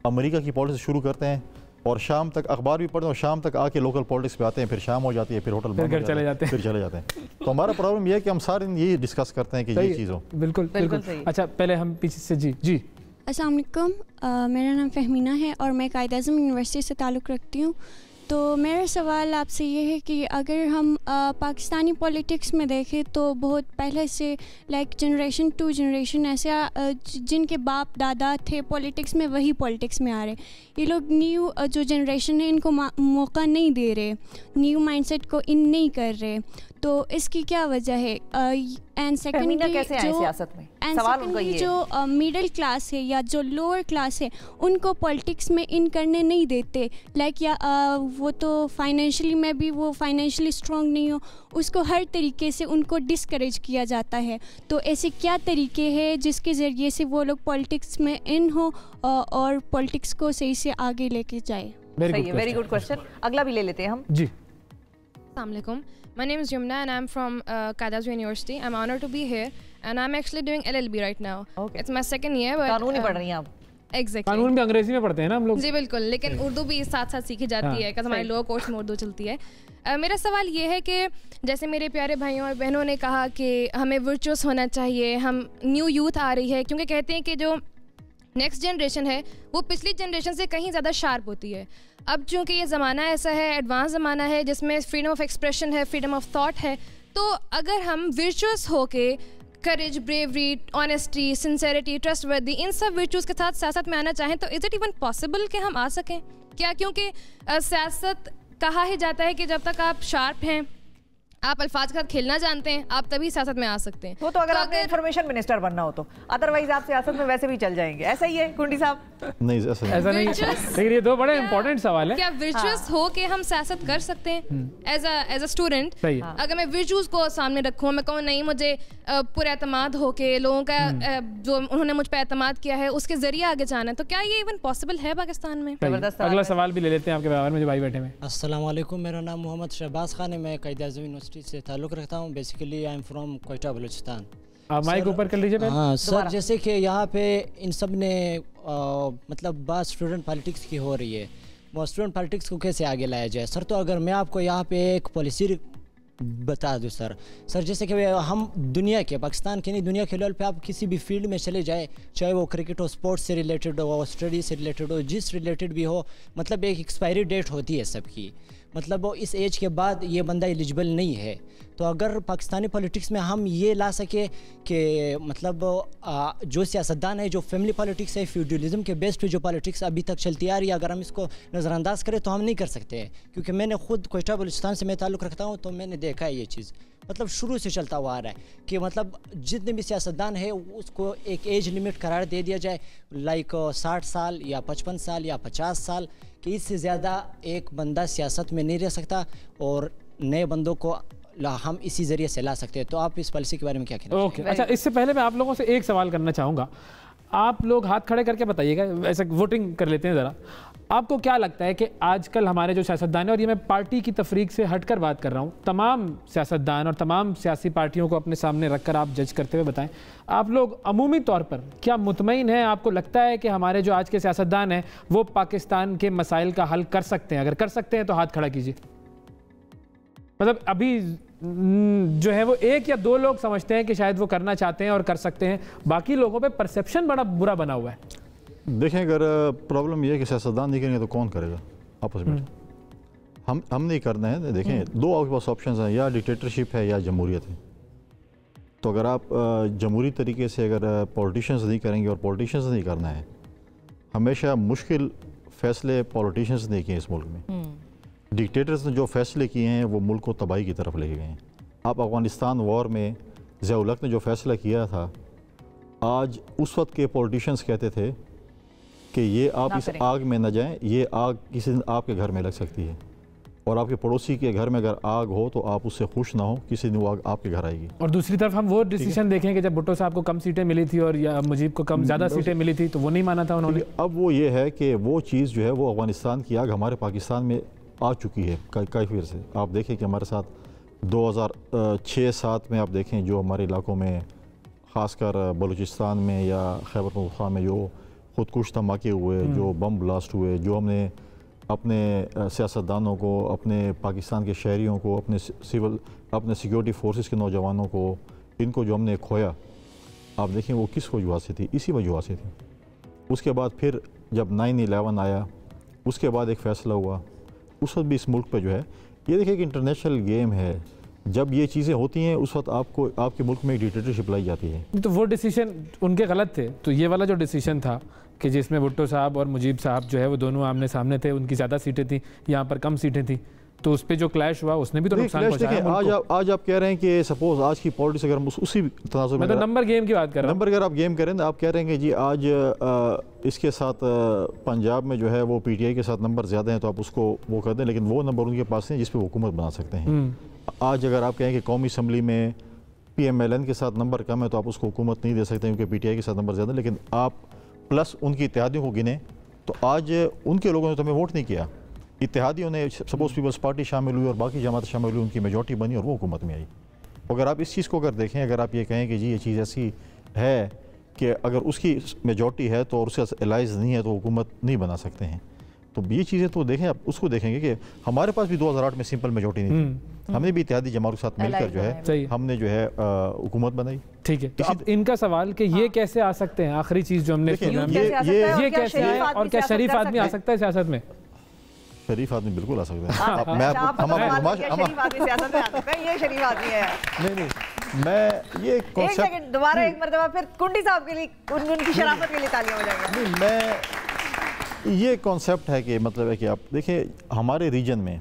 अमेरिका की पॉलिटिक्स शुरू करते हैं और शाम तक अखबार भी पढ़ते हैं और शाम तक आके लोकल पॉलिटिक्स पे आते हैं, फिर शाम हो जाती है, फिर होटल बंद हो फिर चले जाते हैं, फिर चले जाते हैं। तो हमारा प्रॉब्लम ये है कि हम सारे दिन यही डिस्कस करते हैं कि ये चीज़ हो। बिल्कुल बिल्कुल। अच्छा, पहले हम पीछे से जी। अस्सलाम वालेकुम, मेरा नाम फ़हमीना है और मैं कायद-ए-आज़म यूनिवर्सिटी से ताल्लुक़ रखती हूँ। तो मेरा सवाल आपसे ये है कि अगर हम पाकिस्तानी पॉलिटिक्स में देखें तो बहुत पहले से लाइक जनरेशन टू जनरेशन ऐसे जिनके बाप दादा थे पॉलिटिक्स में, वही पॉलिटिक्स में आ रहे। ये लोग न्यू जो जनरेशन है इनको मौका नहीं दे रहे, न्यू माइंडसेट को इन नहीं कर रहे। तो इसकी क्या वजह है? एंड सेकेंडली जो मिडिल क्लास है या जो लोअर क्लास है उनको पॉलिटिक्स में इन करने नहीं देते। लाइक या वो तो फाइनेंशियली में भी वो फाइनेंशियली स्ट्रॉन्ग नहीं हो, उसको हर तरीके से उनको डिस्करेज किया जाता है। तो ऐसे क्या तरीके हैं जिसके ज़रिए से वो लोग पॉलिटिक्स में इन हो और पॉलिटिक्स को सही से आगे लेके जाए? Very good question. अगला भी ले लेते हैं हम जी। Assalamu alaikum. My name is Jumna and I'm from Qaeda University. I'm honored to be here and I'm actually doing LLB right now. Okay. It's my second year. But, कानून ही पढ़ रही हैं आप? Exactly. कानून भी अंग्रेजी में पढ़ते हैं ना हम लोग? जी बिल्कुल, लेकिन उर्दू भी साथ साथ सीखी जाती है, हमारे लोअर कोर्स में उर्दू चलती है। मेरा सवाल ये है कि जैसे मेरे प्यारे भाइयों और बहनों ने कहा कि हमें वर्चुअस होना चाहिए, हम न्यू यूथ आ रही है, क्योंकि कहते हैं कि जो नेक्स्ट जनरेशन है वो पिछली जनरेशन से कहीं ज़्यादा शार्प होती है। अब चूँकि ये ज़माना ऐसा है, एडवांस ज़माना है जिसमें फ्रीडम ऑफ एक्सप्रेशन है, फ्रीडम ऑफ थॉट है, तो अगर हम वर्चुअस होके करेज, ब्रेवरी, ऑनेस्टी, सिंसेरिटी, ट्रस्टवर्दी, इन सब वर्चुअस के साथ सियासत में आना चाहें तो इज़ इट इवन पॉसिबल कि हम आ सकें क्या? क्योंकि सियासत कहा ही जाता है कि जब तक आप शार्प हैं, आप अल्फाज के साथ खेलना जानते हैं, आप तभी सियासत में आ सकते हैं। वो तो अगर आपने इंफॉर्मेशन मिनिस्टर बनना हो तो, अदरवाइज आप सियासत में वैसे भी चल जाएंगे। ऐसा ही है कुंडी साहब? नहीं, ऐसा नहीं। लेकिन ये दो बड़े इंपॉर्टेंट सवाल है। क्या वर्चुअस हो के हम सियासत कर सकते हैं एज अ स्टूडेंट? अगर मैं वर्चुअस को सामने रखूँ, मैं कहूँ नहीं मुझे पुरएतमाद हो के लोगों का जो उन्होंने मुझ पर एतमाद किया है उसके जरिए आगे जाना है, तो क्या ये इवन पॉसिबल है पाकिस्तान में? अगला सवाल भी ले लेते हैं आपके बराबर में जो भाई बैठे हैं। अस्सलाम वालेकुम, मेरा नाम मोहम्मद शहबाज खान है, मैं कायद-ए-आज़म यूनिवर्सिटी से ताल्लुक़ रखता हूँ। Basically I am from Quetta Balochistan. आप माइक ऊपर कर लीजिए। हाँ सर, जैसे कि यहाँ पे इन सब ने मतलब बात स्टूडेंट पॉलिटिक्स की हो रही है, वो स्टूडेंट पॉलिटिक्स को कैसे आगे लाया जाए? सर तो अगर मैं आपको यहाँ पे एक पॉलिसी बता दूँ सर, जैसे कि हम दुनिया के, पाकिस्तान के नहीं दुनिया के लेवल पे आप किसी भी फील्ड में चले जाए, चाहे वो क्रिकेट हो, स्पोर्ट्स से रिलेटेड हो, स्टडी से रिलेटेड हो, जिस रिलेटेड भी हो, मतलब एक एक्सपायरी डेट होती है सबकी। मतलब वो इस एज के बाद ये बंदा एलिजिबल नहीं है। तो अगर पाकिस्तानी पॉलिटिक्स में हम ये ला सके कि मतलब जो सियासतदान है, जो फैमिली पॉलिटिक्स है, फ्यूडलिज्म के बेस्ड पे जो पॉलिटिक्स अभी तक चलती आ रही है, अगर हम इसको नज़रअंदाज करें तो हम नहीं कर सकते हैं। क्योंकि मैंने खुद कोयटा बलूचिस्तान से मैं ताल्लुक़ रखता हूँ, तो मैंने देखा है ये चीज़ मतलब शुरू से चलता हुआ आ रहा है कि मतलब जितने भी सियासतदान है उसको एक एज लिमिट करार दे दिया जाए, लाइक 60 साल या 55 साल या 50 साल, कि इससे ज़्यादा एक बंदा सियासत में नहीं रह सकता और नए बंदों को हम इसी ज़रिए से ला सकते हैं। तो आप इस पॉलिसी के बारे में क्या कहना ओके, अच्छा, इससे पहले मैं आप लोगों से एक सवाल करना चाहूँगा। आप लोग हाथ खड़े करके बताइएगा, ऐसा वोटिंग कर लेते हैं ज़रा। आपको क्या लगता है कि आजकल हमारे जो सियासतदान हैं, और ये मैं पार्टी की तफरीक से हटकर बात कर रहा हूँ, तमाम सियासतदान और तमाम सियासी पार्टियों को अपने सामने रखकर आप जज करते हुए बताएं, आप लोग अमूमी तौर पर क्या मुतमईन हैं? आपको लगता है कि हमारे जो आज के सियासतदान हैं वो पाकिस्तान के मसाइल का हल कर सकते हैं? अगर कर सकते हैं तो हाथ खड़ा कीजिए। मतलब अभी जो है वो एक या दो लोग समझते हैं कि शायद वो करना चाहते हैं और कर सकते हैं, बाकी लोगों पे परसेप्शन बड़ा बुरा बना हुआ है। देखें, अगर प्रॉब्लम ये है कि सियासतदान नहीं करेंगे तो कौन करेगा आपस में? हम नहीं करना है। देखें, दो आपके पास ऑप्शन हैं, या डिक्टेटरशिप है या जमहूरियत है। तो अगर आप जमहूरी तरीके से अगर पॉलिटिशियंस नहीं करेंगे, और पॉलिटिशियंस नहीं करना है, हमेशा मुश्किल फ़ैसले पॉलिटिशियंस ने किए इस मुल्क में। डिक्टेटर्स ने जो फैसले किए हैं वो मुल्क को तबाही की तरफ लेके गए हैं। आप अफ़गानिस्तान वॉर में ज़िया-उल हक़ ने जो फैसला किया था, आज उस वक्त के पॉलिटिशियंस कहते थे कि ये आप इस आग में न जाएं, ये आग किसी दिन आपके घर में लग सकती है, और आपके पड़ोसी के घर में अगर आग हो तो आप उससे खुश ना हो, किसी दिन वो आग आपके घर आएगी। और दूसरी तरफ हम वो डिसीजन देखें कि जब भुट्टो साहब को कम सीटें मिली थी और या मुजीब को कम ज़्यादा सीटें मिली थी, तो वो नहीं माना था उन्होंने। अब वो ये है कि वो चीज़ जो है वो अफ़गानिस्तान की आग हमारे पाकिस्तान में आ चुकी है कई फिर से। आप देखें कि हमारे साथ 2006-07 में आप देखें जो हमारे इलाकों में, ख़ासकर बलूचिस्तान में या खैबर पख्तूनख्वा में जो खुदकुश धमाके हुए, जो बम ब्लास्ट हुए, जो हमने अपने सियासतदानों को, अपने पाकिस्तान के शहरियों को, अपने सिक्योरिटी फोर्सेस के नौजवानों को, इनको जो हमने खोया, आप देखें वो किस वजह से थी? इसी वजह से थी। उसके बाद फिर जब 9/11 आया, उसके बाद एक फ़ैसला हुआ, उस वक्त भी इस मुल्क पर जो है, ये देखिए कि इंटरनेशनल गेम है, जब ये चीज़ें होती हैं उस वक्त आपको आपके मुल्क में एक डिक्टेटरशिप लाई जाती है। तो वो डिसीजन उनके गलत थे। तो ये वाला जो डिसीजन था कि जिसमें भुट्टो साहब और मुजीब साहब जो है वो दोनों आमने सामने थे, उनकी ज़्यादा सीटें थी, यहाँ पर कम सीटें थी, तो उस पर जो क्लैश हुआ उसने भी तो नुकसान पहुंचाया। आज आप कह रहे हैं कि सपोज आज की पॉलिटिक्स अगर हम उसी तनाज़ुर में, मैं तो नंबर गेम की बात कर रहा हूँ। नंबर अगर आप गेम करें तो आप कह रहे हैं कि जी आज इसके साथ पंजाब में जो है वो PTI के साथ नंबर ज़्यादा हैं तो आप उसको वो कर दें, लेकिन वो नंबर उनके पास नहीं जिस पर हुकूमत बना सकते हैं। आज अगर आप कहें कि कौमी असम्बली में PMLN के साथ नंबर कम है तो आप उसको हुकूमत नहीं दे सकते क्योंकि PTI के साथ नंबर ज़्यादा, लेकिन आप प्लस उनकी इत्तेहादियों को गिने तो आज उनके लोगों ने तो हमें वोट नहीं किया, इत्तेहादियों ने, सपोज पीपल्स पार्टी शामिल हुई और बाकी जमात शामिल हुई, उनकी मेजॉरिटी बनी और वो हुकूमत में आई। अगर आप इस चीज़ को अगर देखें, अगर आप ये कहें कि जी ये चीज़ ऐसी है कि अगर उसकी मेजॉरिटी है तो और उसका एलाइज नहीं है तो हुकूमत नहीं बना सकते हैं, तो ये चीज़ें तो देखें, आप उसको देखेंगे कि हमारे पास भी 2008 में सिंपल मेजॉरिटी नहीं थी, हमने भी इत्तेहादी जमात के साथ मिलकर जो है हमने जो है हुकूमत बनाई। ठीक है, तो अब इनका सवाल कि ये कैसे आ सकते हैं, आखिरी चीज़ जो हमने ये कैसे है और क्या शरीफ आदमी आ सकता है सियासत में? शरीफ आदमी बिल्कुल आ सकता है। मैं ये कॉन्सेप्ट दोबारा एक मर्तबा फिर कुंडी साहब के लिए उनकी शराफत के लिए तालियां हो जाएंगी। मैं ये कॉन्सेप्ट है कि मतलब है कि आप देखें हमारे रीजन में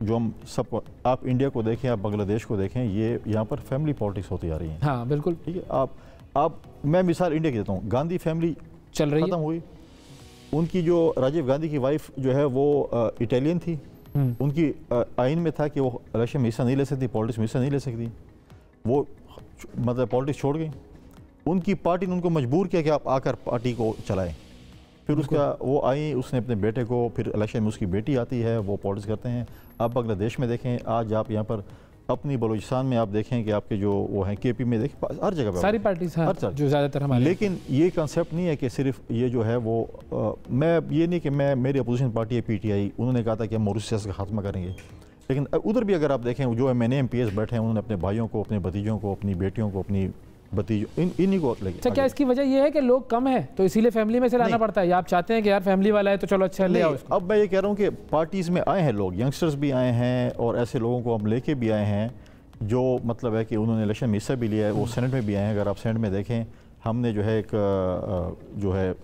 जो हम सब, आप इंडिया को देखें, आप बांग्लादेश को देखें, ये यहाँ पर फैमिली पॉलिटिक्स होती आ रही है। हाँ बिल्कुल, ठीक है। आप मैं मिसाल इंडिया की देता हूँ, गांधी फैमिली चल रही खत्म हुई, उनकी जो राजीव गांधी की वाइफ जो है वो इटालियन थी, उनकी आइन में था कि वो इलेक्शन में हिस्सा नहीं ले सकती, पॉलिटिक्स में हिस्सा नहीं ले सकती, वो मतलब पॉलिटिक्स छोड़ गई। उनकी पार्टी ने उनको मजबूर किया कि आप आकर पार्टी को चलाएं, फिर उसका वो आई, उसने अपने बेटे को, फिर इलेक्शन में उसकी बेटी आती है, वो पॉलिटिक्स करते हैं। आप बांग्लादेश में देखें, आज आप यहाँ पर अपनी बलूचिस्तान में आप देखें कि आपके जो वो हैं KP में देखें, हर जगह पर सारी पार्टीज हैं जो ज़्यादातर हमारे। लेकिन ये कंसेप्ट नहीं है कि सिर्फ ये जो है वो मैं ये नहीं कि मैं मेरी अपोजिशन पार्टी है PTI, उन्होंने कहा था कि हम मॉरिशस का खात्मा करेंगे, लेकिन उधर भी अगर आप देखें जो MNA MPs बैठे हैं, उन्होंने अपने भाइयों को, अपने भतीजों को, अपनी बेटियों को, अपनी भतीजों इन्हीं को लेके। अच्छा, क्या इसकी वजह ये है कि लोग कम है तो इसीलिए फैमिली में से लाना पड़ता है, या आप चाहते हैं कि यार फैमिली वाला है तो चलो अच्छा ले आओ इसको? अब मैं ये कह रहा हूँ कि पार्टीज़ में आए हैं लोग, यंगस्टर्स भी आए हैं और ऐसे लोगों को हम लेके भी आए हैं जो मतलब है कि उन्होंने इलेक्शन में हिस्सा भी लिया है, वो सेनेट में भी आए हैं। अगर आप सेनेट में देखें, हमने जो है एक जो है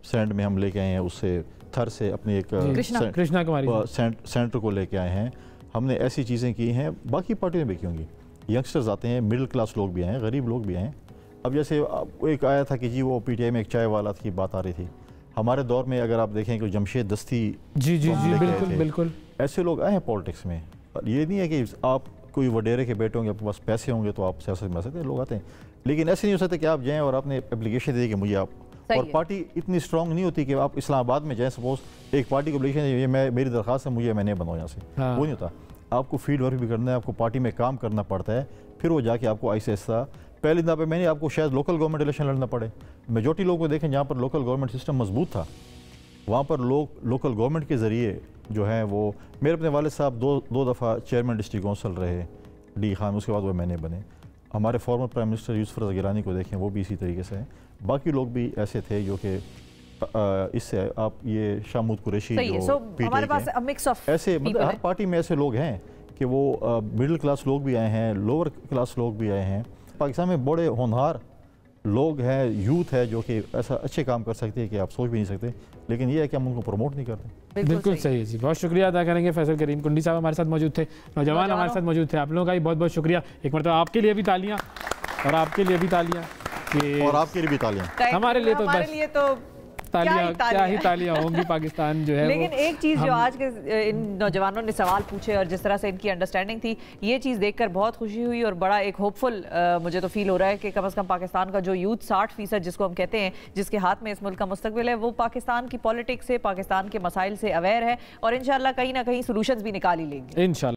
सेनेट में हम लेके आए हैं उससे थर से अपनी एक कृष्णा कुमारी सेनेटर को लेके आए हैं। हमने ऐसी चीज़ें की हैं, बाकी पार्टियों में भी की होंगी। यंगस्टर्स आते हैं, मिडिल क्लास लोग भी आए हैं, गरीब लोग भी आए हैं। अब जैसे एक आया था कि जी वो पीटीआई में एक चाय वाला की बात आ रही थी, हमारे दौर में अगर आप देखें कि जमशेद दस्ती जी बिल्कुल बिल्कुल ऐसे लोग आए हैं पॉलिटिक्स में। ये नहीं है कि आप कोई वडेरे के बेटे होंगे, आपके पास पैसे होंगे तो आप सियासत में आ सकते हैं, लोग आते हैं। लेकिन ऐसे नहीं हो सकते कि आप जाएँ और आपने एप्लीकेशन दी कि मुझे आप, और पार्टी इतनी स्ट्रांग नहीं होती कि आप इस्लामाबाद में जाएँ, सपोज एक पार्टी को एप्लीकेशन मेरी दरख्वास्त है, मुझे मैंने बनाओ यहाँ से, वो नहीं होता। आपको फील्ड वर्क भी करना है, आपको पार्टी में काम करना पड़ता है, फिर वो जाके आपको आहिस्ता पहले दिन पे मैंने आपको शायद लोकल गवर्नमेंट इलेक्शन लड़ना पड़े। मेजॉरिटी लोगों को देखें जहाँ पर लोकल गवर्नमेंट सिस्टम मजबूत था, वहाँ पर लोग लोकल गवर्नमेंट के ज़रिए जो है वो, मेरे अपने वालिद साहब दो दफ़ा चेयरमैन डिस्ट्रिक्ट काउंसिल रहे डी खान, उसके बाद वो मैंने बने। हमारे फॉर्मर प्राइम मिनिस्टर यूसुफ रज़ा गिलानी को देखें, वो भी इसी तरीके से हैं। बाकी लोग भी ऐसे थे जो कि इससे आप ये शामूद कुरैशी जो हमारे पास मिक्स ऑफ ऐसे, मतलब हर पार्टी में ऐसे लोग हैं कि वो मिडिल क्लास लोग भी आए हैं, लोअर क्लास लोग भी आए हैं। पाकिस्तान में बड़े होनहार लोग हैं, यूथ है जो कि ऐसा अच्छे काम कर सकते हैं कि आप सोच भी नहीं सकते, लेकिन ये है कि हम उनको प्रमोट नहीं करते। बिल्कुल सही है जी, बहुत शुक्रिया अदा करेंगे। फैसल करीम कुंडी साहब हमारे साथ मौजूद थे, नौजवान हमारे साथ मौजूद थे, आप लोगों का भी बहुत बहुत शुक्रिया। एक मरतबा आपके लिए भी तालियां और आपके लिए भी तालियां, और आपके लिए भी तालियां। हमारे लिए तो बस तालियां, क्या ही तालियां होंगी। पाकिस्तान जो है, लेकिन एक चीज़ जो आज के इन नौजवानों ने सवाल पूछे और जिस तरह से इनकी अंडरस्टैंडिंग थी, ये चीज़ देखकर बहुत खुशी हुई और बड़ा एक होपफुल मुझे तो फील हो रहा है कि कम से कम पाकिस्तान का जो यूथ 60% जिसको हम कहते हैं, जिसके हाथ में इस मुल्क का मुस्तकबिल है, वो पाकिस्तान की पॉलिटिक्स से, पाकिस्तान के मसाइल से अवेयर है और इंशाल्लाह कहीं ना कहीं सोल्यूशंस भी निकाल ही लेंगे इंशाल्लाह।